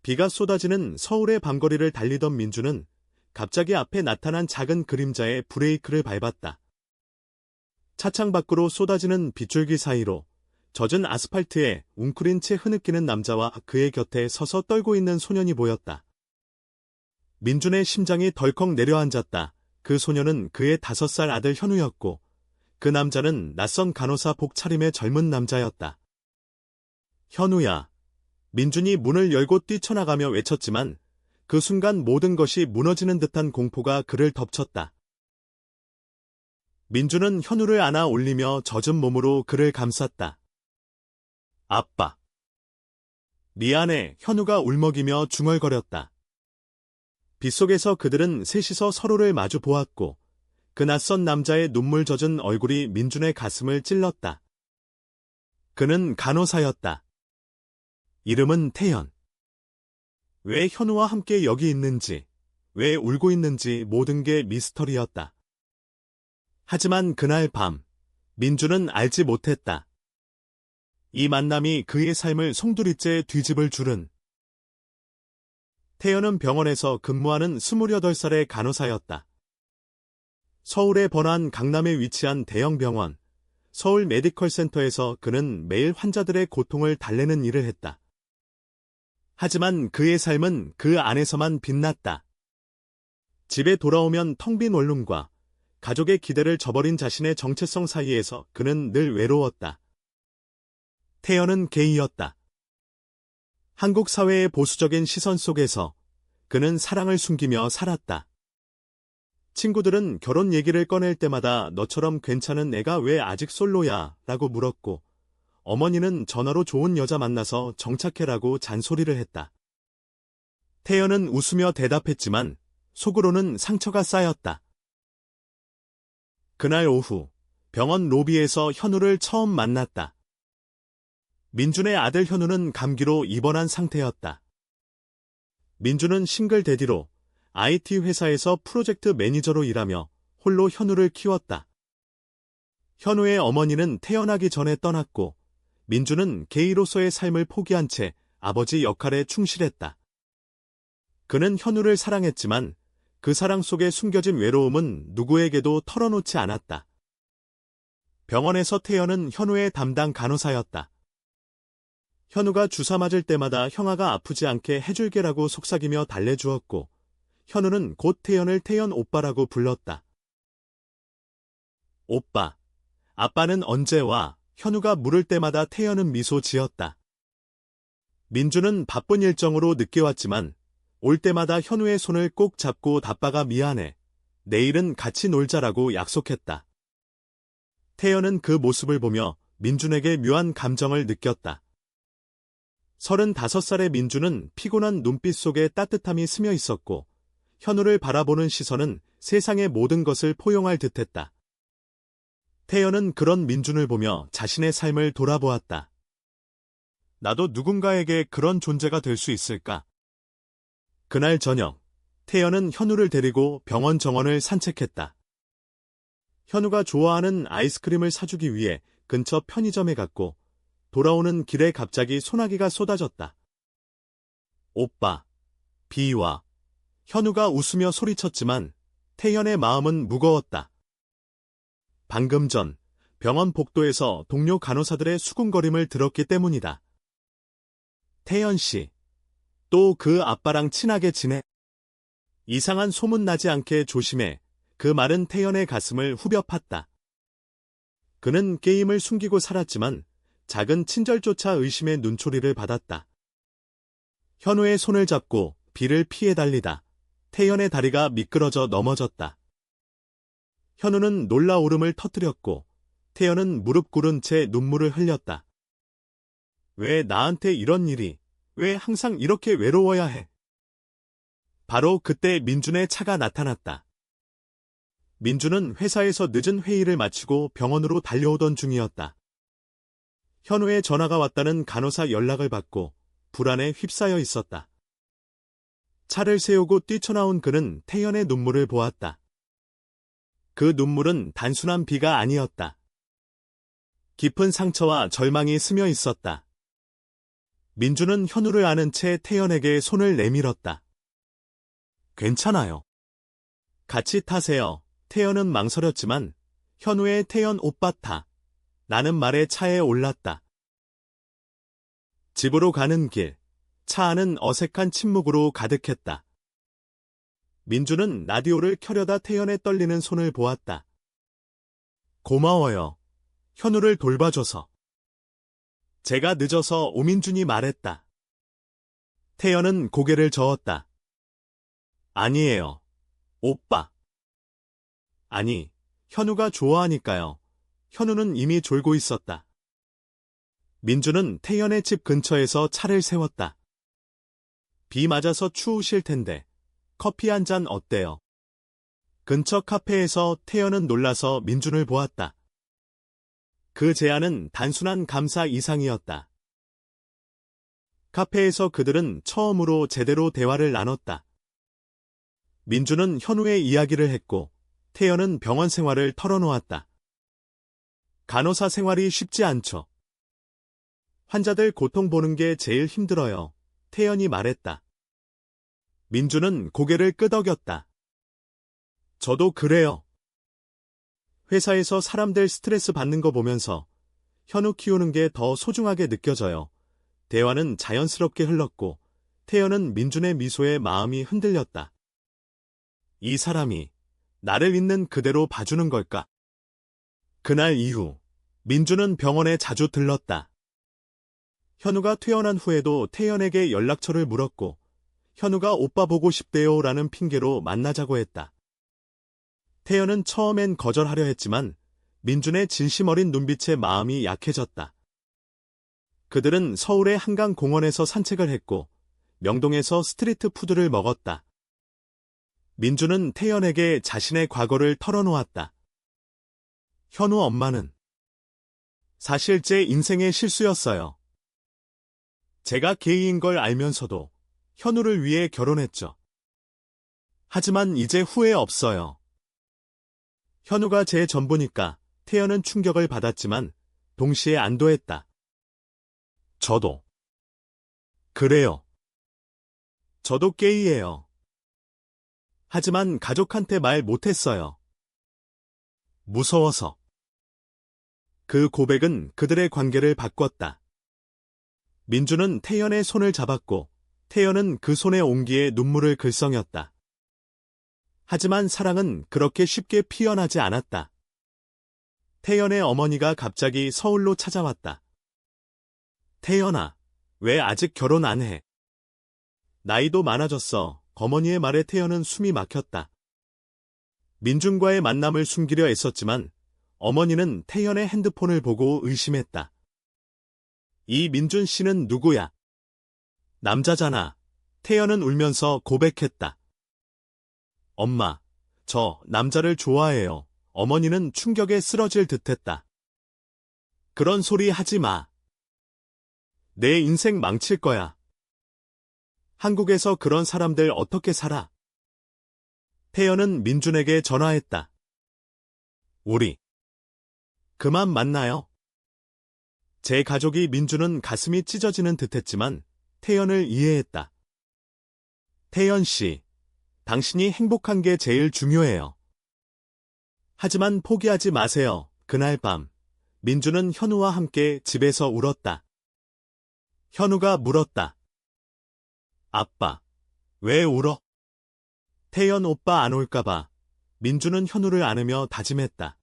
비가 쏟아지는 서울의 밤거리를 달리던 민주는 갑자기 앞에 나타난 작은 그림자에 브레이크를 밟았다. 차창 밖으로 쏟아지는 빗줄기 사이로 젖은 아스팔트에 웅크린 채 흐느끼는 남자와 그의 곁에 서서 떨고 있는 소년이 보였다. 민준의 심장이 덜컥 내려앉았다. 그 소년은 그의 5살 아들 현우였고 그 남자는 낯선 간호사 복 차림의 젊은 남자였다. 현우야. 민준이 문을 열고 뛰쳐나가며 외쳤지만 그 순간 모든 것이 무너지는 듯한 공포가 그를 덮쳤다. 민준은 현우를 안아 올리며 젖은 몸으로 그를 감쌌다. 아빠. 미안해. 현우가 울먹이며 중얼거렸다. 빗속에서 그들은 셋이서 서로를 마주 보았고 그 낯선 남자의 눈물 젖은 얼굴이 민준의 가슴을 찔렀다. 그는 간호사였다. 이름은 태연. 왜 현우와 함께 여기 있는지, 왜 울고 있는지 모든 게 미스터리였다. 하지만 그날 밤, 민준은 알지 못했다. 이 만남이 그의 삶을 송두리째 뒤집을 줄은. 태연은 병원에서 근무하는 28살의 간호사였다. 서울의 번화한 강남에 위치한 대형 병원, 서울 메디컬 센터에서 그는 매일 환자들의 고통을 달래는 일을 했다. 하지만 그의 삶은 그 안에서만 빛났다. 집에 돌아오면 텅 빈 원룸과 가족의 기대를 저버린 자신의 정체성 사이에서 그는 늘 외로웠다. 태연은 게이였다. 한국 사회의 보수적인 시선 속에서 그는 사랑을 숨기며 살았다. 친구들은 결혼 얘기를 꺼낼 때마다 너처럼 괜찮은 애가 왜 아직 솔로야? 라고 물었고 어머니는 전화로 좋은 여자 만나서 정착해라고 잔소리를 했다. 태연은 웃으며 대답했지만 속으로는 상처가 쌓였다. 그날 오후 병원 로비에서 현우를 처음 만났다. 민준의 아들 현우는 감기로 입원한 상태였다. 민준은 싱글 대디로 IT 회사에서 프로젝트 매니저로 일하며 홀로 현우를 키웠다. 현우의 어머니는 태어나기 전에 떠났고 민준은 게이로서의 삶을 포기한 채 아버지 역할에 충실했다. 그는 현우를 사랑했지만 그 사랑 속에 숨겨진 외로움은 누구에게도 털어놓지 않았다. 병원에서 태연은 현우의 담당 간호사였다. 현우가 주사 맞을 때마다 형아가 아프지 않게 해줄게라고 속삭이며 달래주었고 현우는 곧 태연을 태연 오빠라고 불렀다. 오빠, 아빠는 언제 와? 현우가 물을 때마다 태연은 미소 지었다. 민주는 바쁜 일정으로 늦게 왔지만 올 때마다 현우의 손을 꼭 잡고 아빠가 미안해. 내일은 같이 놀자라고 약속했다. 태연은 그 모습을 보며 민준에게 묘한 감정을 느꼈다. 35살의 민준은 피곤한 눈빛 속에 따뜻함이 스며 있었고 현우를 바라보는 시선은 세상의 모든 것을 포용할 듯했다. 태연은 그런 민준을 보며 자신의 삶을 돌아보았다. 나도 누군가에게 그런 존재가 될 수 있을까? 그날 저녁, 태연은 현우를 데리고 병원 정원을 산책했다. 현우가 좋아하는 아이스크림을 사주기 위해 근처 편의점에 갔고 돌아오는 길에 갑자기 소나기가 쏟아졌다. 오빠, 비 와. 현우가 웃으며 소리쳤지만 태연의 마음은 무거웠다. 방금 전 병원 복도에서 동료 간호사들의 수군거림을 들었기 때문이다. 태연 씨, 또 그 아빠랑 친하게 지내? 이상한 소문 나지 않게 조심해. 그 말은 태연의 가슴을 후벼 팠다. 그는 게임을 숨기고 살았지만 작은 친절조차 의심의 눈초리를 받았다. 현우의 손을 잡고 비를 피해 달리다 태연의 다리가 미끄러져 넘어졌다. 현우는 놀라 울음을 터뜨렸고 태연은 무릎 꿇은 채 눈물을 흘렸다. 왜 나한테 이런 일이, 왜 항상 이렇게 외로워야 해? 바로 그때 민준의 차가 나타났다. 민준은 회사에서 늦은 회의를 마치고 병원으로 달려오던 중이었다. 현우의 전화가 왔다는 간호사 연락을 받고 불안에 휩싸여 있었다. 차를 세우고 뛰쳐나온 그는 태연의 눈물을 보았다. 그 눈물은 단순한 비가 아니었다. 깊은 상처와 절망이 스며 있었다. 민주는 현우를 아는 채 태연에게 손을 내밀었다. 괜찮아요. 같이 타세요. 태연은 망설였지만 현우의 태연 오빠 타. 나는 말에 차에 올랐다. 집으로 가는 길, 차 안은 어색한 침묵으로 가득했다. 민주는 라디오를 켜려다 태연의 떨리는 손을 보았다. 고마워요. 현우를 돌봐줘서. 제가 늦어서 오민준이 말했다. 태연은 고개를 저었다. 아니에요. 오빠. 아니, 현우가 좋아하니까요. 현우는 이미 졸고 있었다. 민주는 태연의 집 근처에서 차를 세웠다. 비 맞아서 추우실 텐데 커피 한 잔 어때요? 근처 카페에서 태연은 놀라서 민준을 보았다. 그 제안은 단순한 감사 이상이었다. 카페에서 그들은 처음으로 제대로 대화를 나눴다. 민준은 현우의 이야기를 했고 태연은 병원 생활을 털어놓았다. 간호사 생활이 쉽지 않죠. 환자들 고통 보는 게 제일 힘들어요. 태연이 말했다. 민주는 고개를 끄덕였다. 저도 그래요. 회사에서 사람들 스트레스 받는 거 보면서 현우 키우는 게 더 소중하게 느껴져요. 대화는 자연스럽게 흘렀고 태연은 민준의 미소에 마음이 흔들렸다. 이 사람이 나를 있는 그대로 봐주는 걸까? 그날 이후 민준은 병원에 자주 들렀다. 현우가 퇴원한 후에도 태연에게 연락처를 물었고 현우가 오빠 보고 싶대요 라는 핑계로 만나자고 했다. 태연은 처음엔 거절하려 했지만 민준의 진심 어린 눈빛에 마음이 약해졌다. 그들은 서울의 한강공원에서 산책을 했고 명동에서 스트리트 푸드를 먹었다. 민준은 태연에게 자신의 과거를 털어놓았다. 현우 엄마는 사실 제 인생의 실수였어요. 제가 게이인 걸 알면서도 현우를 위해 결혼했죠. 하지만 이제 후회 없어요. 현우가 제 전부니까 태연은 충격을 받았지만 동시에 안도했다. 저도. 그래요. 저도 게이예요. 하지만 가족한테 말 못했어요. 무서워서. 그 고백은 그들의 관계를 바꿨다. 민주는 태연의 손을 잡았고 태연은 그 손의 온기에 눈물을 글썽였다. 하지만 사랑은 그렇게 쉽게 피어나지 않았다. 태연의 어머니가 갑자기 서울로 찾아왔다. 태연아, 왜 아직 결혼 안 해? 나이도 많아졌어. 어머니의 말에 태연은 숨이 막혔다. 민준과의 만남을 숨기려 애썼지만 어머니는 태연의 핸드폰을 보고 의심했다. 이 민준 씨는 누구야? 남자잖아. 태연은 울면서 고백했다. 엄마, 저 남자를 좋아해요. 어머니는 충격에 쓰러질 듯했다. 그런 소리 하지 마. 내 인생 망칠 거야. 한국에서 그런 사람들 어떻게 살아? 태연은 민준에게 전화했다. 우리 그만 만나요. 제 가족이 민준은 가슴이 찢어지는 듯했지만 태연을 이해했다. 태연 씨, 당신이 행복한 게 제일 중요해요. 하지만 포기하지 마세요. 그날 밤, 민준은 현우와 함께 집에서 울었다. 현우가 물었다. 아빠, 왜 울어? 태연 오빠 안 올까봐 민준은 현우를 안으며 다짐했다.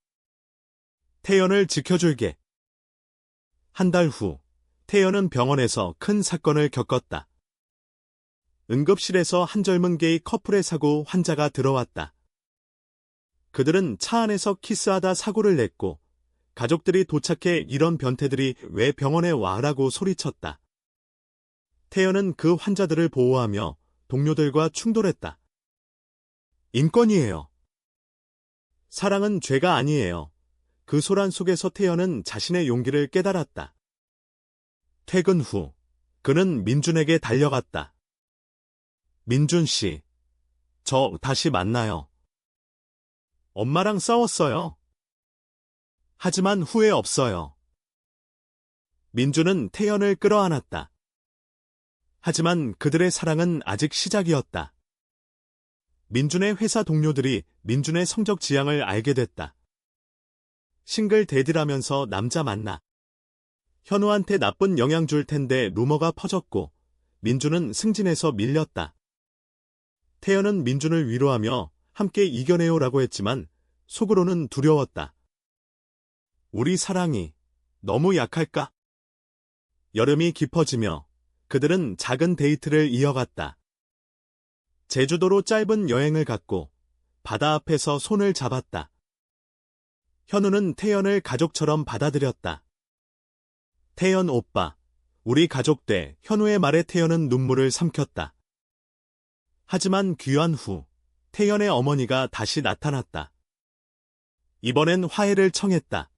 태연을 지켜줄게. 한 달 후, 태연은 병원에서 큰 사건을 겪었다. 응급실에서 한 젊은 게이 커플의 사고 환자가 들어왔다. 그들은 차 안에서 키스하다 사고를 냈고 가족들이 도착해 이런 변태들이 왜 병원에 와라고 소리쳤다. 태연은 그 환자들을 보호하며 동료들과 충돌했다. 인권이에요. 사랑은 죄가 아니에요. 그 소란 속에서 태연은 자신의 용기를 깨달았다. 퇴근 후, 그는 민준에게 달려갔다. 민준 씨, 저 다시 만나요. 엄마랑 싸웠어요. 하지만 후회 없어요. 민준은 태연을 끌어안았다. 하지만 그들의 사랑은 아직 시작이었다. 민준의 회사 동료들이 민준의 성적 지향을 알게 됐다. 싱글 데디라면서 남자 만나. 현우한테 나쁜 영향 줄 텐데 루머가 퍼졌고 민준은 승진해서 밀렸다. 태연은 민준을 위로하며 함께 이겨내요라고 했지만 속으로는 두려웠다. 우리 사랑이 너무 약할까? 여름이 깊어지며 그들은 작은 데이트를 이어갔다. 제주도로 짧은 여행을 갔고 바다 앞에서 손을 잡았다. 현우는 태연을 가족처럼 받아들였다. 태연 오빠, 우리 가족 돼. 현우의 말에 태연은 눈물을 삼켰다. 하지만 귀환 후 태연의 어머니가 다시 나타났다. 이번엔 화해를 청했다.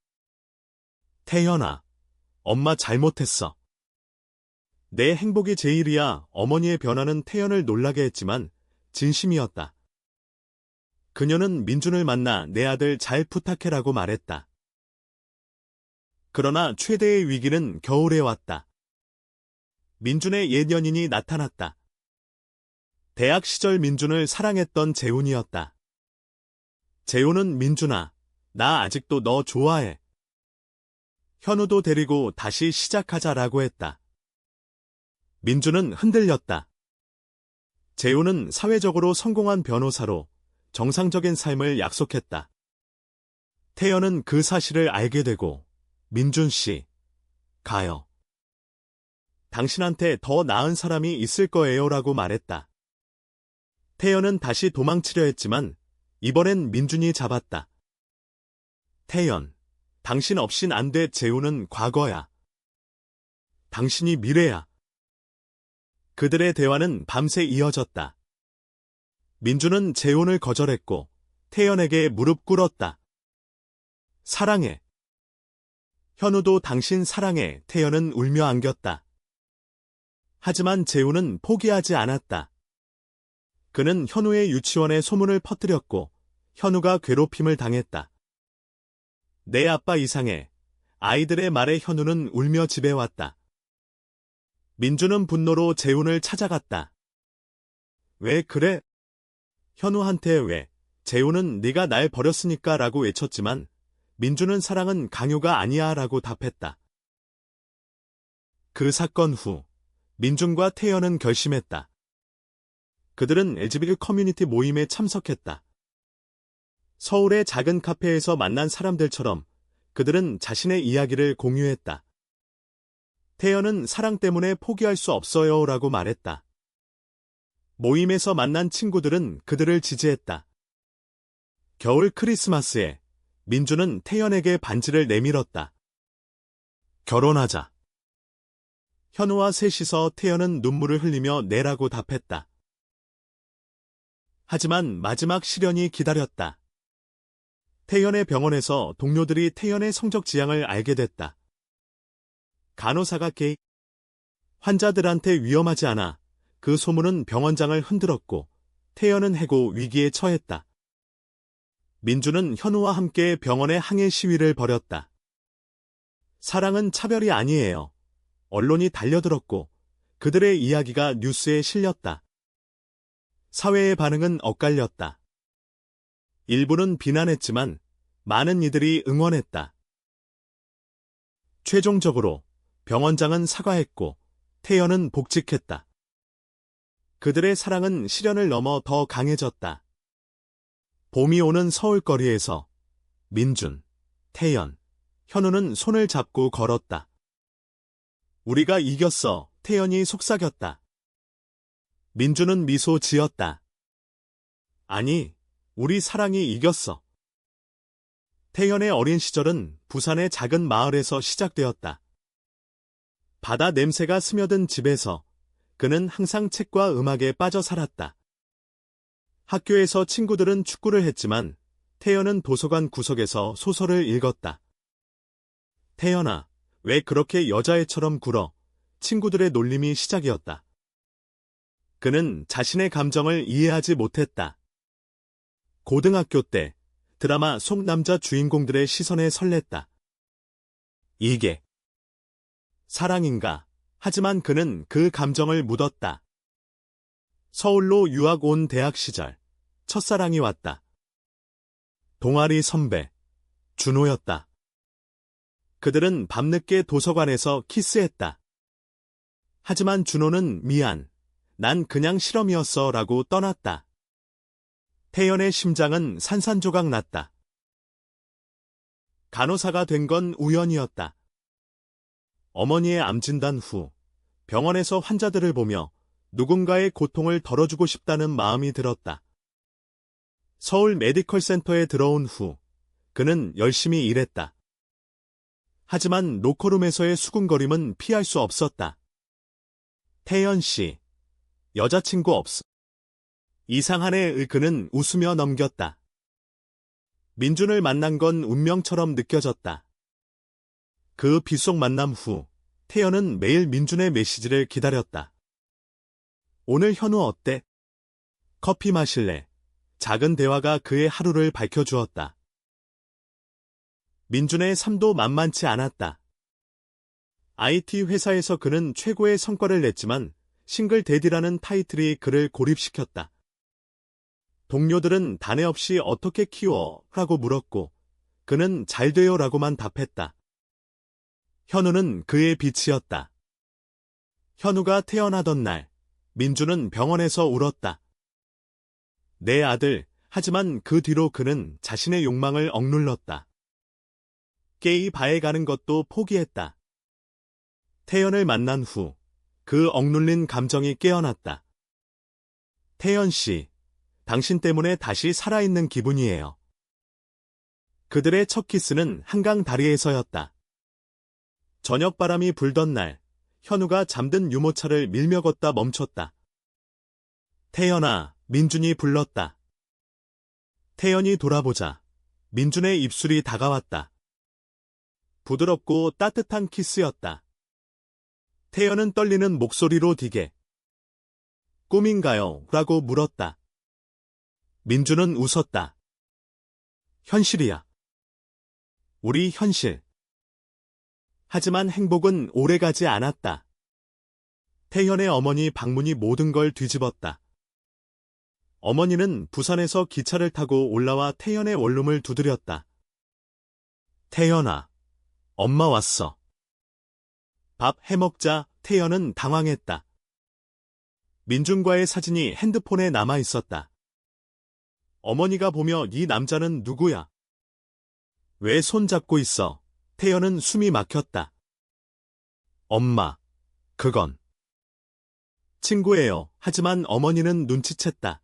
태연아, 엄마 잘못했어. 내 행복이 제일이야. 어머니의 변화는 태연을 놀라게 했지만 진심이었다. 그녀는 민준을 만나 내 아들 잘 부탁해라고 말했다. 그러나 최대의 위기는 겨울에 왔다. 민준의 옛 연인이 나타났다. 대학 시절 민준을 사랑했던 재훈이었다. 재훈은 민준아, 나 아직도 너 좋아해. 현우도 데리고 다시 시작하자라고 했다. 민준은 흔들렸다. 재훈은 사회적으로 성공한 변호사로 정상적인 삶을 약속했다. 태연은 그 사실을 알게 되고 민준 씨, 가요. 당신한테 더 나은 사람이 있을 거예요라고 말했다. 태연은 다시 도망치려 했지만 이번엔 민준이 잡았다. 태연, 당신 없인 안 돼. 재훈은 과거야. 당신이 미래야. 그들의 대화는 밤새 이어졌다. 민준은 재혼을 거절했고 태연에게 무릎 꿇었다. 사랑해. 현우도 당신 사랑해. 태연은 울며 안겼다. 하지만 재훈은 포기하지 않았다. 그는 현우의 유치원에 소문을 퍼뜨렸고 현우가 괴롭힘을 당했다. 내 아빠 이상해. 아이들의 말에 현우는 울며 집에 왔다. 민준은 분노로 재훈을 찾아갔다. 왜 그래? 현우한테 왜? 재훈은 네가 날 버렸으니까 라고 외쳤지만 민준은 사랑은 강요가 아니야 라고 답했다. 그 사건 후 민준과 태연은 결심했다. 그들은 LGBT 커뮤니티 모임에 참석했다. 서울의 작은 카페에서 만난 사람들처럼 그들은 자신의 이야기를 공유했다. 태연은 사랑 때문에 포기할 수 없어요 라고 말했다. 모임에서 만난 친구들은 그들을 지지했다. 겨울 크리스마스에 민준은 태연에게 반지를 내밀었다. 결혼하자. 현우와 셋이서 태연은 눈물을 흘리며 내라고 답했다. 하지만 마지막 시련이 기다렸다. 태연의 병원에서 동료들이 태연의 성적 지향을 알게 됐다. 간호사가 게이 환자들한테 위험하지 않아 그 소문은 병원장을 흔들었고 태연은 해고 위기에 처했다. 민준은 현우와 함께 병원의 항해 시위를 벌였다. 사랑은 차별이 아니에요. 언론이 달려들었고 그들의 이야기가 뉴스에 실렸다. 사회의 반응은 엇갈렸다. 일부는 비난했지만 많은 이들이 응원했다. 최종적으로 병원장은 사과했고 태연은 복직했다. 그들의 사랑은 시련을 넘어 더 강해졌다. 봄이 오는 서울거리에서 민준, 태연, 현우는 손을 잡고 걸었다. 우리가 이겼어. 태연이 속삭였다. 민준은 미소 지었다. 아니, 우리 사랑이 이겼어. 태연의 어린 시절은 부산의 작은 마을에서 시작되었다. 바다 냄새가 스며든 집에서 그는 항상 책과 음악에 빠져 살았다. 학교에서 친구들은 축구를 했지만 태연은 도서관 구석에서 소설을 읽었다. 태연아, 왜 그렇게 여자애처럼 굴어? 친구들의 놀림이 시작이었다. 그는 자신의 감정을 이해하지 못했다. 고등학교 때 드라마 속 남자 주인공들의 시선에 설렜다. 이게 사랑인가 하지만 그는 그 감정을 묻었다. 서울로 유학 온 대학 시절 첫사랑이 왔다. 동아리 선배, 준호였다. 그들은 밤늦게 도서관에서 키스했다. 하지만 준호는 미안, 난 그냥 실험이었어 라고 떠났다. 태연의 심장은 산산조각 났다. 간호사가 된 건 우연이었다. 어머니의 암 진단 후 병원에서 환자들을 보며 누군가의 고통을 덜어주고 싶다는 마음이 들었다. 서울 메디컬 센터에 들어온 후 그는 열심히 일했다. 하지만 로커룸에서의 수군거림은 피할 수 없었다. 태연 씨, 여자친구 없어. 이상하네. 그는 웃으며 넘겼다. 민준을 만난 건 운명처럼 느껴졌다. 그 빗속 만남 후 태연은 매일 민준의 메시지를 기다렸다. 오늘 현우 어때? 커피 마실래? 작은 대화가 그의 하루를 밝혀주었다. 민준의 삶도 만만치 않았다. IT 회사에서 그는 최고의 성과를 냈지만 싱글 데디라는 타이틀이 그를 고립시켰다. 동료들은 단에 없이 어떻게 키워? 라고 물었고 그는 잘 돼요 라고만 답했다. 현우는 그의 빛이었다. 현우가 태어나던 날 민준은 병원에서 울었다. 내 아들, 하지만 그 뒤로 그는 자신의 욕망을 억눌렀다. 게이 바에 가는 것도 포기했다. 태연을 만난 후 그 억눌린 감정이 깨어났다. 태연 씨, 당신 때문에 다시 살아있는 기분이에요. 그들의 첫 키스는 한강 다리에서였다. 저녁바람이 불던 날, 현우가 잠든 유모차를 밀며 걷다 멈췄다. 태연아, 민준이 불렀다. 태연이 돌아보자 민준의 입술이 다가왔다. 부드럽고 따뜻한 키스였다. 태연은 떨리는 목소리로 디게 꿈인가요? 라고 물었다. 민준은 웃었다. 현실이야. 우리 현실. 하지만 행복은 오래가지 않았다. 태연의 어머니 방문이 모든 걸 뒤집었다. 어머니는 부산에서 기차를 타고 올라와 태연의 원룸을 두드렸다. 태연아, 엄마 왔어. 밥 해먹자. 태연은 당황했다. 민준과의 사진이 핸드폰에 남아 있었다. 어머니가 보며 네 남자는 누구야? 왜 손 잡고 있어? 태연은 숨이 막혔다. 엄마, 그건 친구예요. 하지만 어머니는 눈치챘다.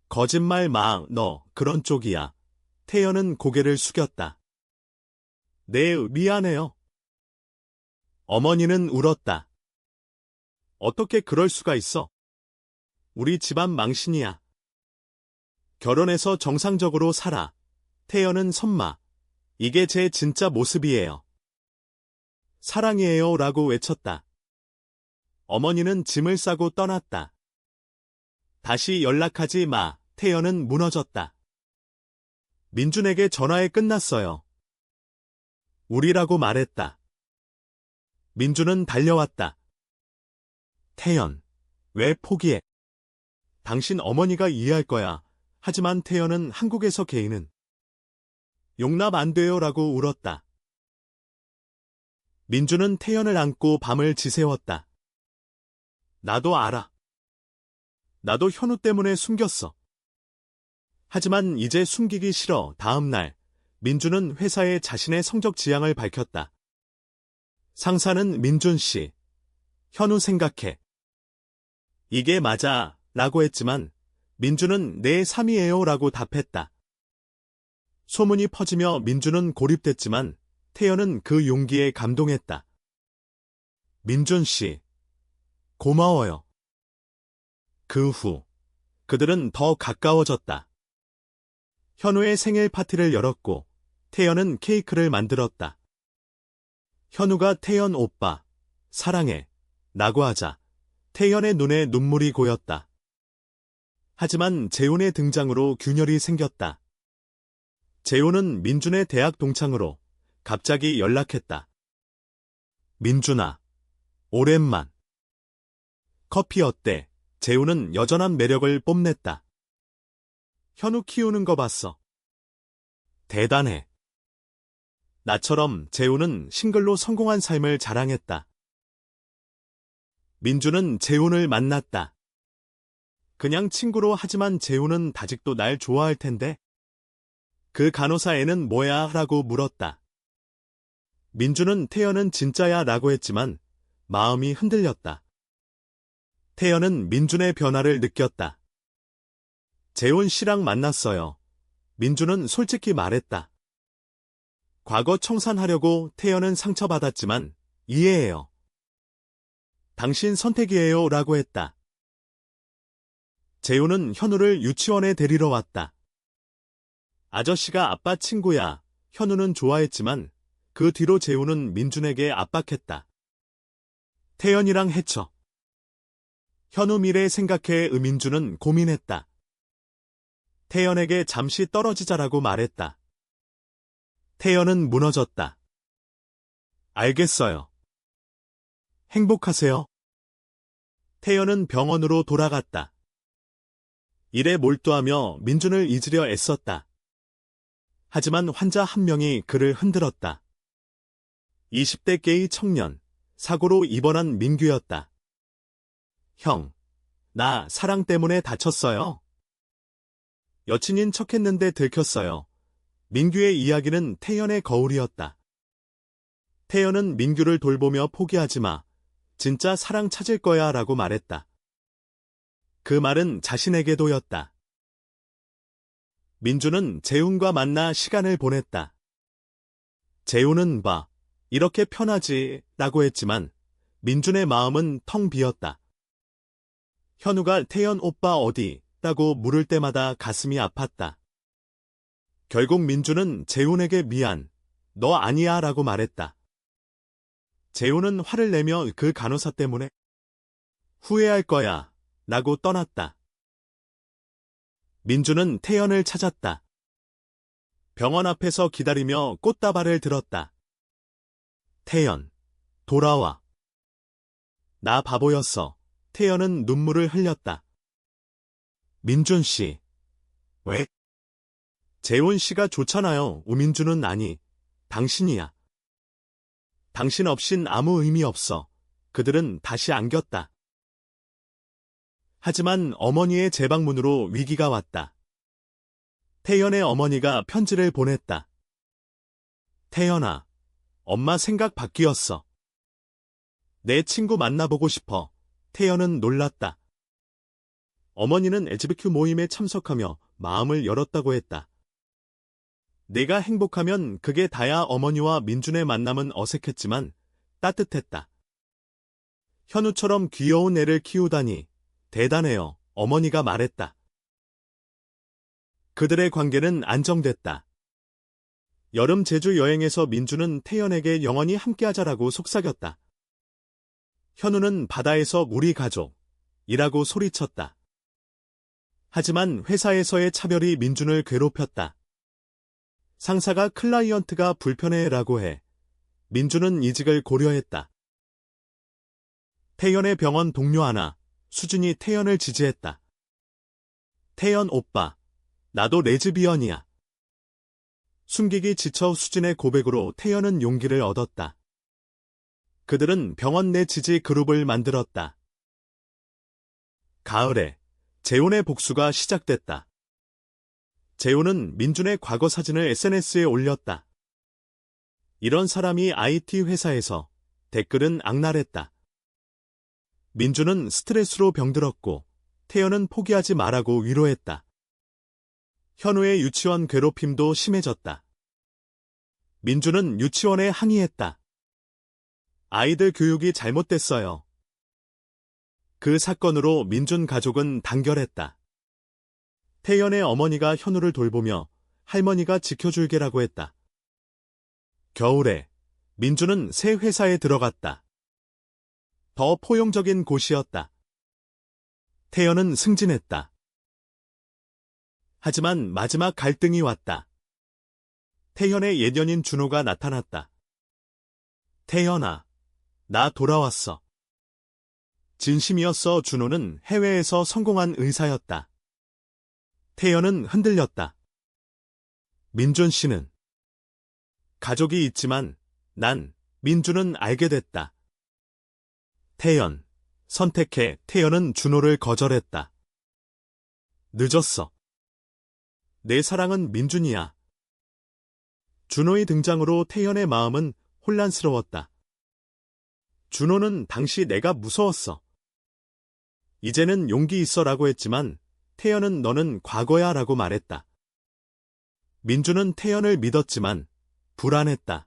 거짓말 마, 너 그런 쪽이야. 태연은 고개를 숙였다. 네, 미안해요. 어머니는 울었다. 어떻게 그럴 수가 있어? 우리 집안 망신이야. 결혼해서 정상적으로 살아. 태연은 선마. 이게 제 진짜 모습이에요. 사랑이에요 라고 외쳤다. 어머니는 짐을 싸고 떠났다. 다시 연락하지 마. 태연은 무너졌다. 민준에게 전화해 끝났어요. 우리라고 말했다. 민준은 달려왔다. 태연, 왜 포기해? 당신 어머니가 이해할 거야. 하지만 태연은 한국에서 개인은 용납 안 돼요 라고 울었다. 민준은 태연을 안고 밤을 지새웠다. 나도 알아. 나도 현우 때문에 숨겼어. 하지만 이제 숨기기 싫어. 다음 날, 민준은 회사에 자신의 성적 지향을 밝혔다. 상사는 민준 씨, 현우 생각해. 이게 맞아. 라고 했지만 민준은 내 3이에요 라고 답했다. 소문이 퍼지며 민준은 고립됐지만 태연은 그 용기에 감동했다. 민준 씨, 고마워요. 그 후 그들은 더 가까워졌다. 현우의 생일 파티를 열었고 태연은 케이크를 만들었다. 현우가 태연 오빠, 사랑해, 라고 하자 태연의 눈에 눈물이 고였다. 하지만 재훈의 등장으로 균열이 생겼다. 재훈은 민준의 대학 동창으로 갑자기 연락했다. 민준아, 오랜만. 커피 어때? 재우는 여전한 매력을 뽐냈다. 현우 키우는 거 봤어. 대단해. 나처럼 재우는 싱글로 성공한 삶을 자랑했다. 민주는 재훈을 만났다. 그냥 친구로 하지만 재훈은 아직도 날 좋아할 텐데. 그 간호사 애는 뭐야? 라고 물었다. 민주는 태연은 진짜야 라고 했지만 마음이 흔들렸다. 태연은 민준의 변화를 느꼈다. 재훈 씨랑 만났어요. 민주는 솔직히 말했다. 과거 청산하려고 태연은 상처받았지만 이해해요. 당신 선택이에요 라고 했다. 재훈은 현우를 유치원에 데리러 왔다. 아저씨가 아빠 친구야. 현우는 좋아했지만 그 뒤로 재훈은 민준에게 압박했다. 태연이랑 해쳐. 현우 미래 생각해. 민준은 고민했다. 태연에게 잠시 떨어지자라고 말했다. 태연은 무너졌다. 알겠어요. 행복하세요. 태연은 병원으로 돌아갔다. 일에 몰두하며 민준을 잊으려 애썼다. 하지만 환자 한 명이 그를 흔들었다. 20대 게이 청년, 사고로 입원한 민규였다. 형, 나 사랑 때문에 다쳤어요. 여친인 척했는데 들켰어요. 민규의 이야기는 태연의 거울이었다. 태연은 민규를 돌보며 포기하지 마. 진짜 사랑 찾을 거야 라고 말했다. 그 말은 자신에게도였다. 민주는 재훈과 만나 시간을 보냈다. 재훈은 봐, 이렇게 편하지 라고 했지만 민준의 마음은 텅 비었다. 현우가 태연 오빠 어디? 라고 물을 때마다 가슴이 아팠다. 결국 민주는 재훈에게 미안, 너 아니야 라고 말했다. 재훈은 화를 내며 그 간호사 때문에 후회할 거야 라고 떠났다. 민주는 태연을 찾았다. 병원 앞에서 기다리며 꽃다발을 들었다. 태연, 돌아와. 나 바보였어. 태연은 눈물을 흘렸다. 민준 씨. 왜? 재훈 씨가 좋잖아요. 우민준은 아니. 당신이야. 당신 없인 아무 의미 없어. 그들은 다시 안겼다. 하지만 어머니의 재방문으로 위기가 왔다. 태연의 어머니가 편지를 보냈다. 태연아, 엄마 생각 바뀌었어. 내 친구 만나보고 싶어. 태연은 놀랐다. 어머니는 LGBTQ 모임에 참석하며 마음을 열었다고 했다. 내가 행복하면 그게 다야. 어머니와 민준의 만남은 어색했지만 따뜻했다. 현우처럼 귀여운 애를 키우다니 대단해요. 어머니가 말했다. 그들의 관계는 안정됐다. 여름 제주 여행에서 민준은 태연에게 영원히 함께하자라고 속삭였다. 현우는 바다에서 우리 가족이라고 소리쳤다. 하지만 회사에서의 차별이 민준을 괴롭혔다. 상사가 클라이언트가 불편해라고 해. 민준은 이직을 고려했다. 태연의 병원 동료 하나, 수진이 태연을 지지했다. 태연 오빠, 나도 레즈비언이야. 숨기기 지쳐 수진의 고백으로 태연은 용기를 얻었다. 그들은 병원 내 지지 그룹을 만들었다. 가을에 재훈의 복수가 시작됐다. 재훈은 민준의 과거 사진을 SNS에 올렸다. 이런 사람이 IT 회사에서. 댓글은 악랄했다. 민준은 스트레스로 병들었고 태연은 포기하지 말라고 위로했다. 현우의 유치원 괴롭힘도 심해졌다. 민준은 유치원에 항의했다. 아이들 교육이 잘못됐어요. 그 사건으로 민준 가족은 단결했다. 태연의 어머니가 현우를 돌보며 할머니가 지켜줄게라고 했다. 겨울에 민준은 새 회사에 들어갔다. 더 포용적인 곳이었다. 태연은 승진했다. 하지만 마지막 갈등이 왔다. 태연의 예년인 준호가 나타났다. 태연아, 나 돌아왔어. 진심이었어. 준호는 해외에서 성공한 의사였다. 태연은 흔들렸다. 민준 씨는? 가족이 있지만 난 민준은 알게 됐다. 태연, 선택해. 태연은 준호를 거절했다. 늦었어. 내 사랑은 민준이야. 준호의 등장으로 태연의 마음은 혼란스러웠다. 준호는 당시 내가 무서웠어. 이제는 용기 있어라고 했지만 태연은 너는 과거야 라고 말했다. 민준은 태연을 믿었지만 불안했다.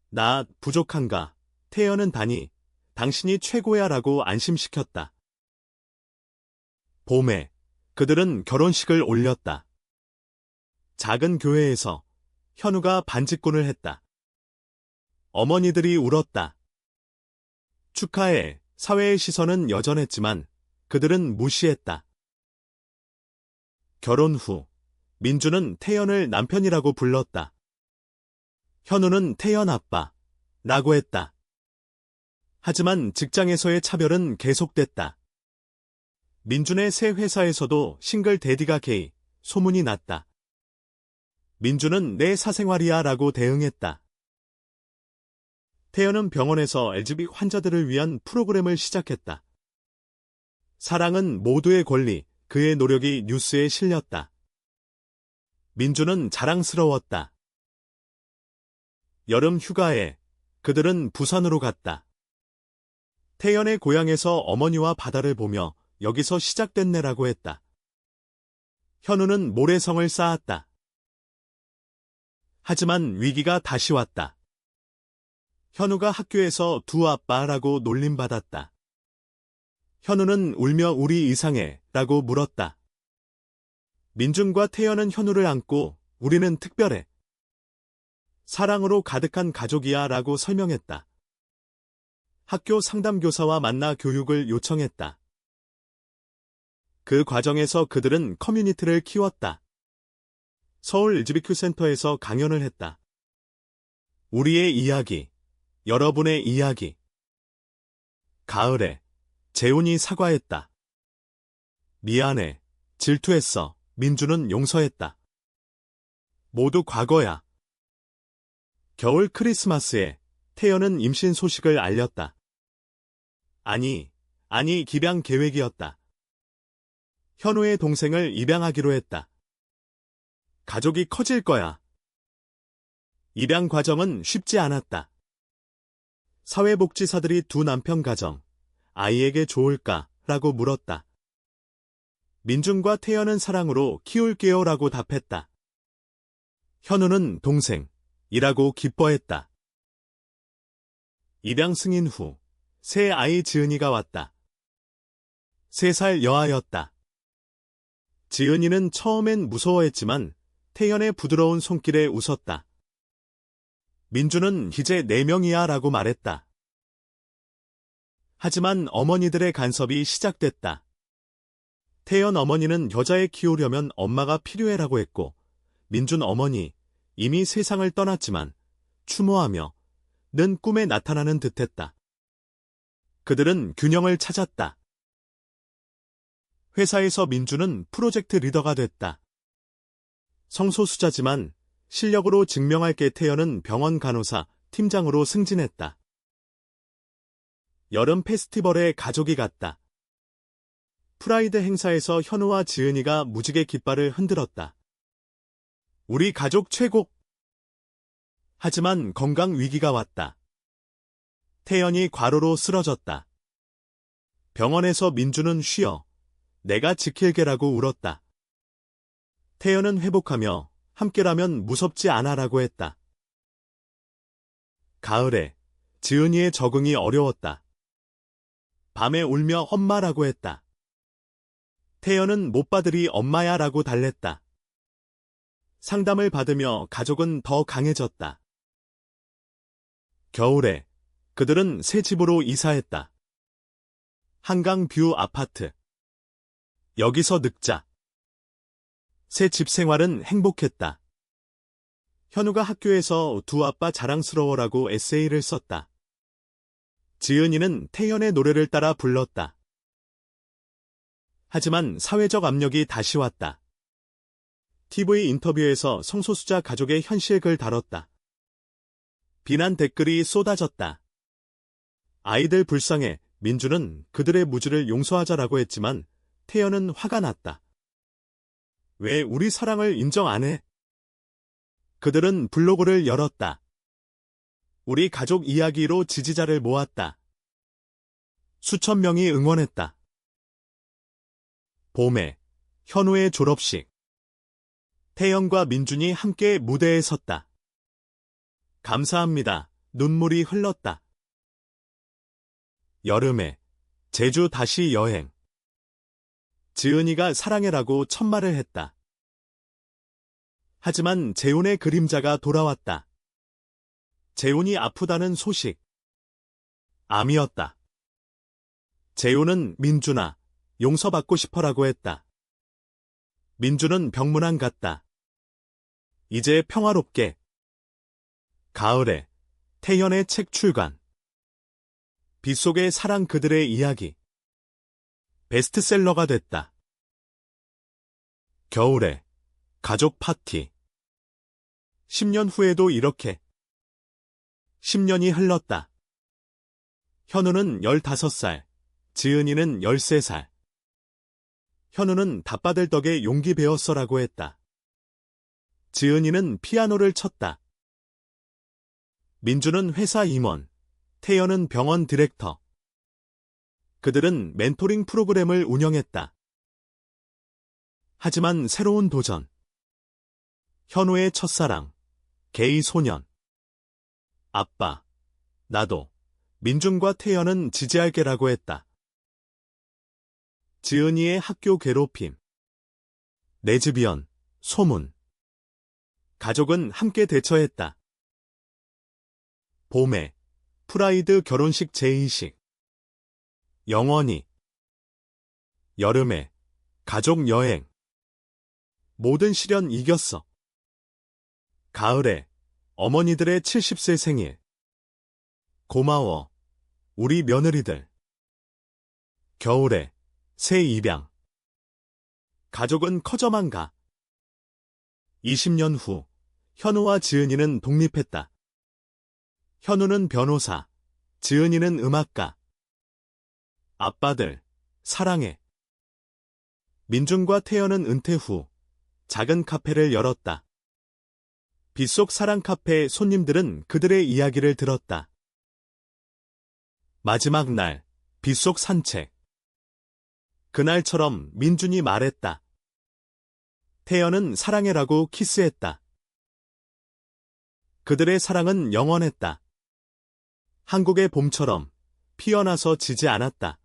나 부족한가? 태연은 단히 당신이 최고야 라고 안심시켰다. 봄에 그들은 결혼식을 올렸다. 작은 교회에서 현우가 반직군을 했다. 어머니들이 울었다. 축하해. 사회의 시선은 여전했지만 그들은 무시했다. 결혼 후 민주는 태연을 남편이라고 불렀다. 현우는 태연 아빠라고 했다. 하지만 직장에서의 차별은 계속됐다. 민준의 새 회사에서도 싱글 데디가 게이 소문이 났다. 민준은 내 사생활이야 라고 대응했다. 태연은 병원에서 LGBT 환자들을 위한 프로그램을 시작했다. 사랑은 모두의 권리, 그의 노력이 뉴스에 실렸다. 민준은 자랑스러웠다. 여름 휴가에 그들은 부산으로 갔다. 태연의 고향에서 어머니와 바다를 보며 여기서 시작됐네라고 했다. 현우는 모래성을 쌓았다. 하지만 위기가 다시 왔다. 현우가 학교에서 두 아빠라고 놀림받았다. 현우는 울며 우리 이상해 라고 물었다. 민준과 태연은 현우를 안고 우리는 특별해. 사랑으로 가득한 가족이야 라고 설명했다. 학교 상담교사와 만나 교육을 요청했다. 그 과정에서 그들은 커뮤니티를 키웠다. 서울 LGBTQ 센터에서 강연을 했다. 우리의 이야기, 여러분의 이야기. 가을에 재훈이 사과했다. 미안해, 질투했어. 민주는 용서했다. 모두 과거야. 겨울 크리스마스에 태연은 임신 소식을 알렸다. 아니, 기량 계획이었다. 현우의 동생을 입양하기로 했다. 가족이 커질 거야. 입양 과정은 쉽지 않았다. 사회복지사들이 두 남편 가정, 아이에게 좋을까? 라고 물었다. 민준과 태연은 사랑으로 키울게요 라고 답했다. 현우는 동생이라고 기뻐했다. 입양 승인 후 새 아이 지은이가 왔다. 3살 여아였다. 지은이는 처음엔 무서워했지만 태연의 부드러운 손길에 웃었다. 민주는 이제 4명이야 라고 말했다. 하지만 어머니들의 간섭이 시작됐다. 태연 어머니는 여자애 키우려면 엄마가 필요해라고 했고, 민준 어머니 이미 세상을 떠났지만 추모하며 는 꿈에 나타나는 듯했다. 그들은 균형을 찾았다. 회사에서 민준은 프로젝트 리더가 됐다. 성소수자지만 실력으로 증명할게. 태연은 병원 간호사 팀장으로 승진했다. 여름 페스티벌에 가족이 갔다. 프라이드 행사에서 현우와 지은이가 무지개 깃발을 흔들었다. 우리 가족 최고! 하지만 건강 위기가 왔다. 태연이 과로로 쓰러졌다. 병원에서 민주는 쉬어. 내가 지킬게라고 울었다. 태연은 회복하며 함께라면 무섭지 않아라고 했다. 가을에 지은이의 적응이 어려웠다. 밤에 울며 엄마라고 했다. 태연은 못 받으리 엄마야 라고 달랬다. 상담을 받으며 가족은 더 강해졌다. 겨울에 그들은 새 집으로 이사했다. 한강 뷰 아파트. 여기서 늙자. 새 집 생활은 행복했다. 현우가 학교에서 두 아빠 자랑스러워라고 에세이를 썼다. 지은이는 태연의 노래를 따라 불렀다. 하지만 사회적 압력이 다시 왔다. TV 인터뷰에서 성소수자 가족의 현실을 다뤘다. 비난 댓글이 쏟아졌다. 아이들 불쌍해. 민주는 그들의 무지를 용서하자라고 했지만 태연은 화가 났다. 왜 우리 사랑을 인정 안 해? 그들은 블로그를 열었다. 우리 가족 이야기로 지지자를 모았다. 수천 명이 응원했다. 봄에 현우의 졸업식. 태연과 민준이 함께 무대에 섰다. 감사합니다. 눈물이 흘렀다. 여름에 제주 다시 여행. 지은이가 사랑해라고 첫말을 했다. 하지만 재훈의 그림자가 돌아왔다. 재훈이 아프다는 소식. 암이었다. 재훈은 민준아, 용서받고 싶어라고 했다. 민준은 병문안 갔다. 이제 평화롭게. 가을에 태연의 책 출간. 빗속의 사랑 그들의 이야기. 베스트셀러가 됐다. 겨울에 가족 파티. 10년 후에도 이렇게. 10년이 흘렀다. 현우는 15살, 지은이는 13살. 현우는 답받을 덕에 용기 배웠어라고 했다. 지은이는 피아노를 쳤다. 민주는 회사 임원, 태연은 병원 디렉터. 그들은 멘토링 프로그램을 운영했다. 하지만 새로운 도전. 현우의 첫사랑, 게이 소년. 아빠, 나도, 민준과 태연은 지지할게라고 했다. 지은이의 학교 괴롭힘. 레즈비언, 소문. 가족은 함께 대처했다. 봄에 프라이드 결혼식 제의식. 영원히. 여름에 가족 여행. 모든 시련 이겼어. 가을에 어머니들의 70세 생일. 고마워, 우리 며느리들. 겨울에 새 입양. 가족은 커져만 가. 20년 후 현우와 지은이는 독립했다. 현우는 변호사, 지은이는 음악가. 아빠들, 사랑해. 민준과 태연은 은퇴 후 작은 카페를 열었다. 빗속 사랑 카페 손님들은 그들의 이야기를 들었다. 마지막 날, 빗속 산책. 그날처럼 민준이 말했다. 태연은 사랑해라고 키스했다. 그들의 사랑은 영원했다. 한국의 봄처럼 피어나서 지지 않았다.